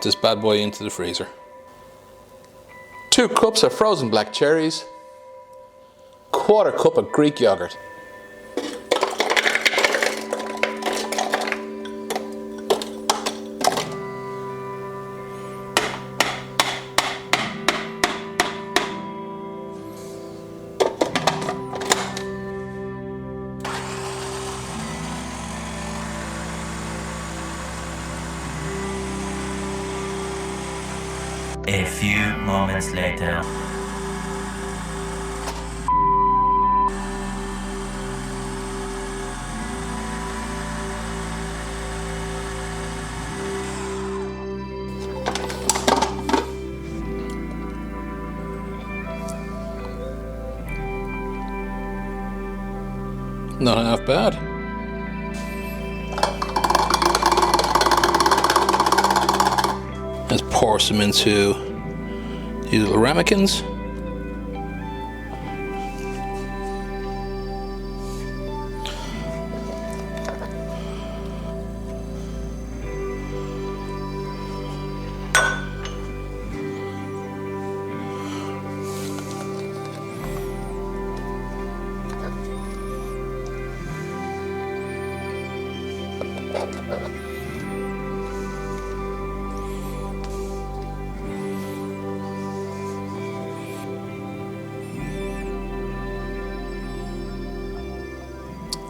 this bad boy into the freezer. 2 cups of frozen black cherries, 1/4 cup of Greek yogurt. A few moments later. Not half bad. Let's pour some into these little ramekins.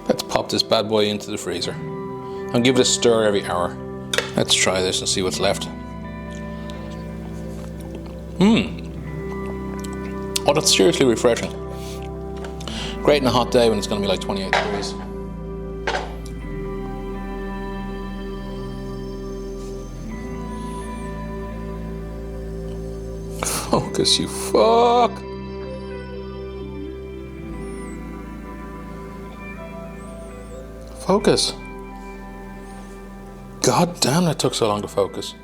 Let's pop this bad boy into the freezer and give it a stir every hour. Let's try this and see what's left. Oh, that's seriously refreshing. Great on a hot day when it's going to be like 28 degrees. Focus, you fuck. Focus. God damn, that took so long to focus.